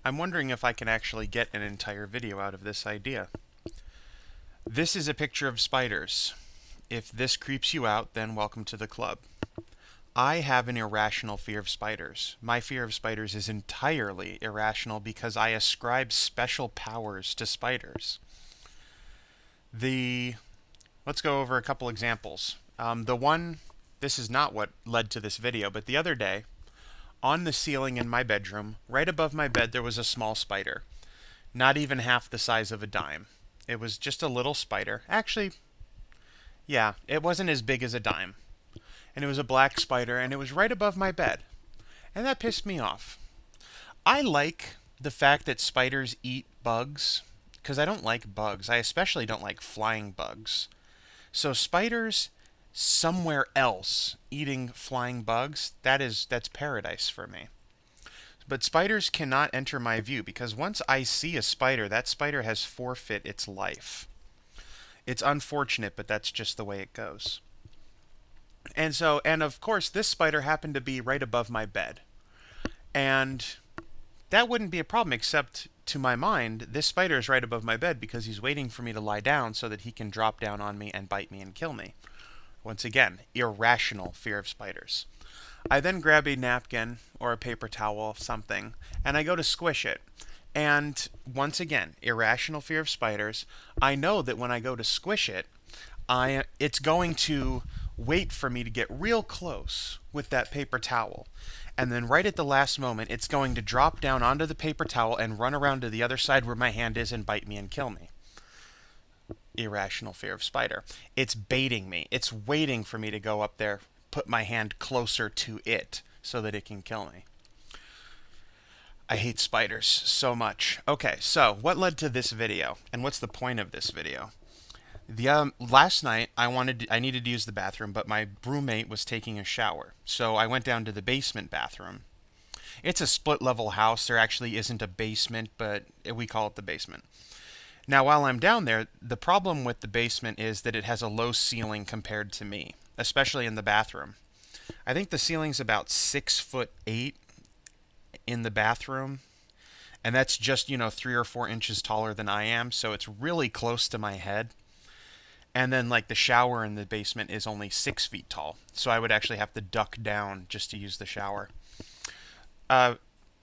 I'm wondering if I can actually get an entire video out of this idea. This is a picture of spiders. If this creeps you out, then welcome to the club. I have an irrational fear of spiders. My fear of spiders is entirely irrational because I ascribe special powers to spiders. Let's go over a couple examples. This is not what led to this video, but the other day, on the ceiling in my bedroom, right above my bed, there was a small spider. Not even half the size of a dime. It was just a little spider. Actually, yeah, it wasn't as big as a dime. And it was a black spider, and it was right above my bed. And that pissed me off. I like the fact that spiders eat bugs, because I don't like bugs. I especially don't like flying bugs. So spiders somewhere else eating flying bugs, that's paradise for me. But spiders cannot enter my view because once I see a spider, that spider has forfeit its life. It's unfortunate, but that's just the way it goes. And of course, this spider happened to be right above my bed. And that wouldn't be a problem, except to my mind, this spider is right above my bed because he's waiting for me to lie down so that he can drop down on me and bite me and kill me. Once again, irrational fear of spiders. I then grab a napkin or a paper towel, something, and I go to squish it. And once again, irrational fear of spiders. I know that when I go to squish it, it's going to wait for me to get real close with that paper towel. And then right at the last moment, it's going to drop down onto the paper towel and run around to the other side where my hand is and bite me and kill me. Irrational fear of spider. It's baiting me. It's waiting for me to go up there, put my hand closer to it so that it can kill me. I hate spiders so much. Okay, so what led to this video? And what's the point of this video? Last night I needed to use the bathroom, but my roommate was taking a shower. So I went down to the basement bathroom. It's a split level house. There actually isn't a basement, but we call it the basement. Now, while I'm down there, the problem with the basement is that it has a low ceiling compared to me, especially in the bathroom. I think the ceiling's about 6'8" in the bathroom, and that's just, 3 or 4 inches taller than I am, so it's really close to my head. And then, like, the shower in the basement is only 6 feet tall, so I would actually have to duck down just to use the shower.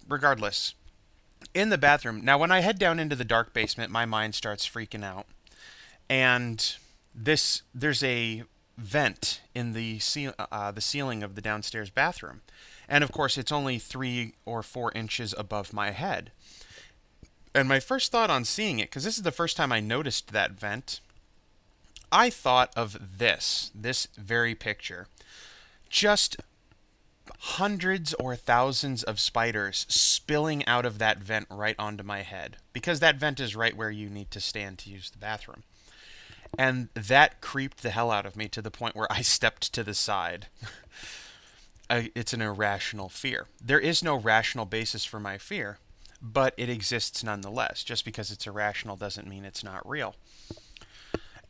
Regardless, in the bathroom, now when I head down into the dark basement, my mind starts freaking out. And there's a vent in the ceiling of the downstairs bathroom. And of course, it's only 3 or 4 inches above my head. And my first thought on seeing it, because this is the first time I noticed that vent, I thought of this very picture. Just hundreds or thousands of spiders spilling out of that vent right onto my head. Because that vent is right where you need to stand to use the bathroom. And that creeped the hell out of me to the point where I stepped to the side. It's an irrational fear. There is no rational basis for my fear, but it exists nonetheless. Just because it's irrational doesn't mean it's not real.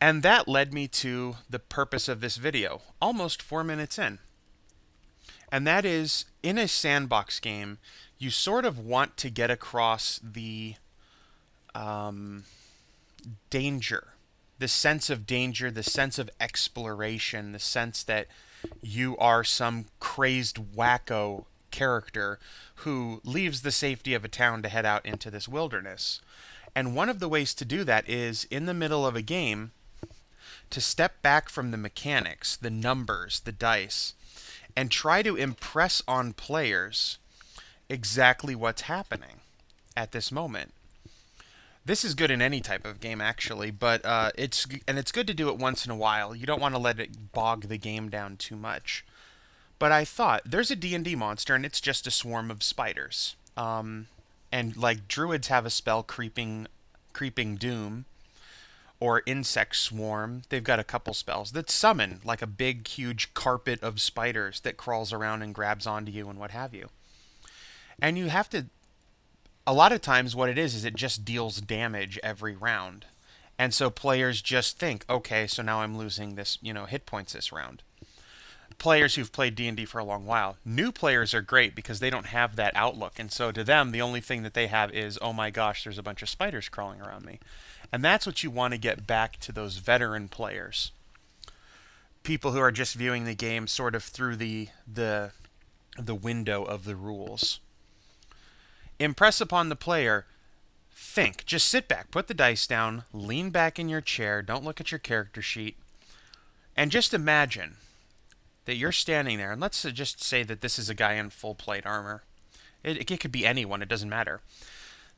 And that led me to the purpose of this video, almost 4 minutes in. And that is, in a sandbox game, you sort of want to get across the danger. The sense of danger, the sense of exploration, the sense that you are some crazed wacko character who leaves the safety of a town to head out into this wilderness. And one of the ways to do that is, in the middle of a game, to step back from the mechanics, the numbers, the dice, and try to impress on players exactly what's happening at this moment. This is good in any type of game, actually, but it's good to do it once in a while. You don't want to let it bog the game down too much. But I thought, there's a D&D monster, and it's just a swarm of spiders. And like druids have a spell, creeping doom, or insect swarm. They've got a couple spells that summon like a big, huge carpet of spiders that crawls around and grabs onto you and what have you. And you have to, a lot of times what it is it just deals damage every round. And so players just think, okay, so now I'm losing this, hit points this round. players who've played D&D for a long while. New players are great because they don't have that outlook. And so to them, the only thing that they have is, oh my gosh, there's a bunch of spiders crawling around me. And that's what you want to get back to those veteran players. People who are just viewing the game sort of through the window of the rules. Impress upon the player. Think. Just sit back, put the dice down, lean back in your chair, don't look at your character sheet, and just imagine that you're standing there, and let's just say that this is a guy in full plate armor. It could be anyone, it doesn't matter.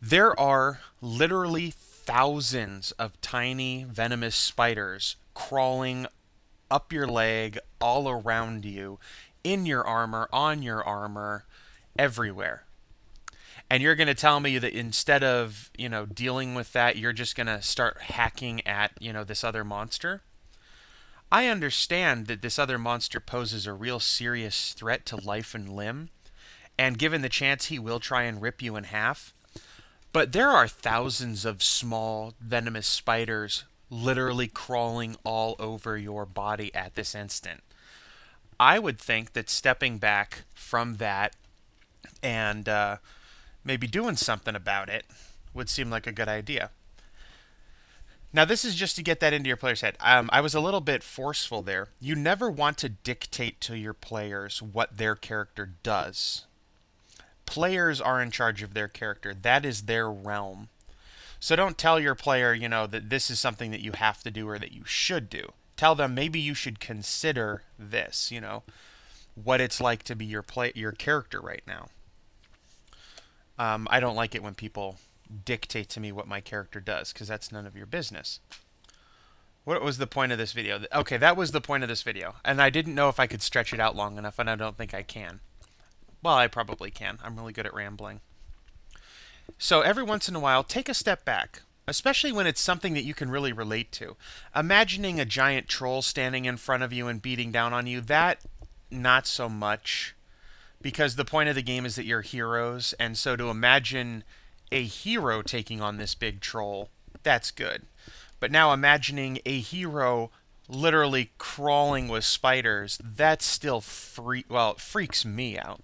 There are literally thousands of tiny venomous spiders crawling up your leg, all around you, in your armor, on your armor, everywhere. And you're going to tell me that instead of, dealing with that, you're just going to start hacking at, this other monster? I understand that this other monster poses a real serious threat to life and limb, and given the chance, he will try and rip you in half. But there are thousands of small, venomous spiders literally crawling all over your body at this instant. I would think that stepping back from that and maybe doing something about it would seem like a good idea. Now, this is just to get that into your player's head. I was a little bit forceful there. You never want to dictate to your players what their character does. Players are in charge of their character. That is their realm. So don't tell your player, that this is something that you have to do or that you should do. Tell them maybe you should consider this, what it's like to be your character right now. I don't like it when people dictate to me what my character does, because that's none of your business. What was the point of this video? Okay, that was the point of this video. And I didn't know if I could stretch it out long enough, and I don't think I can. Well, I probably can. I'm really good at rambling. So every once in a while, take a step back, especially when it's something that you can really relate to. Imagining a giant troll standing in front of you and beating down on you, that, not so much. Because the point of the game is that you're heroes, and so to imagine a hero taking on this big troll, that's good. But now imagining a hero literally crawling with spiders, that's still it freaks me out.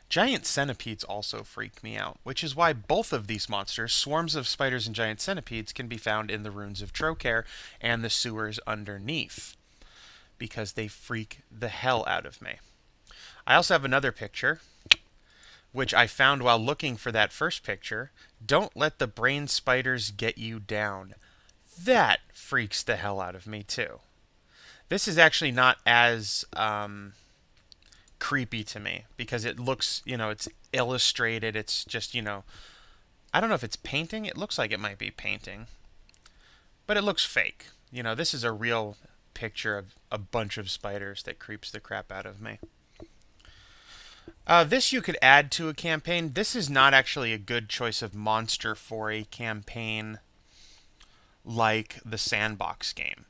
Giant centipedes also freak me out, which is why both of these monsters, swarms of spiders and giant centipedes, can be found in the ruins of Trocare and the sewers underneath, because they freak the hell out of me. I also have another picture, which I found while looking for that first picture. Don't let the brain spiders get you down. That freaks the hell out of me, too. This is actually not as creepy to me, because it looks, it's illustrated. It's just, I don't know if it's painting. It looks like it might be painting. But it looks fake. This is a real picture of a bunch of spiders that creeps the crap out of me. This you could add to a campaign. This is not actually a good choice of monster for a campaign like the sandbox game.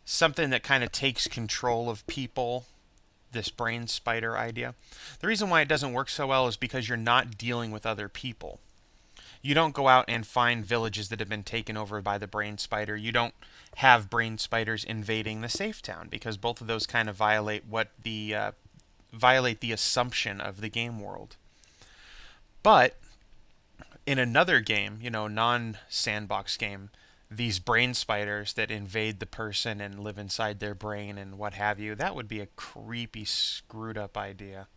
Something that kind of takes control of people, this brain spider idea. The reason why it doesn't work so well is because you're not dealing with other people. You don't go out and find villages that have been taken over by the brain spider. You don't have brain spiders invading the safe town, because both of those kind of violate the assumption of the game world. But in another game, non-sandbox game, these brain spiders that invade the person and live inside their brain and what have you, that would be a creepy, screwed up idea.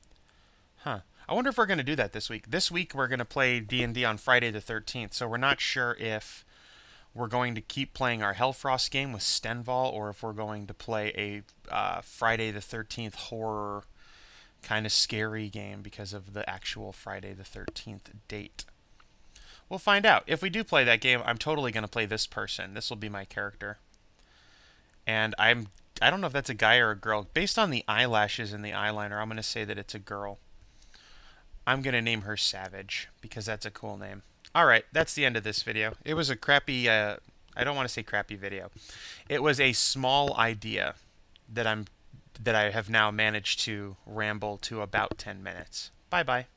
Huh. I wonder if we're going to do that this week. This week we're going to play D&D on Friday the 13th, so we're not sure if we're going to keep playing our Hellfrost game with Strovil, or if we're going to play a Friday the 13th horror kind of scary game because of the actual Friday the 13th date. We'll find out. If we do play that game, I'm totally going to play this person. This will be my character. And I don't know if that's a guy or a girl. Based on the eyelashes and the eyeliner, I'm going to say that it's a girl. I'm going to name her Savage, because that's a cool name. Alright, that's the end of this video. It was a crappy, I don't want to say crappy video. It was a small idea that I have now managed to ramble to about 10 minutes. Bye-bye.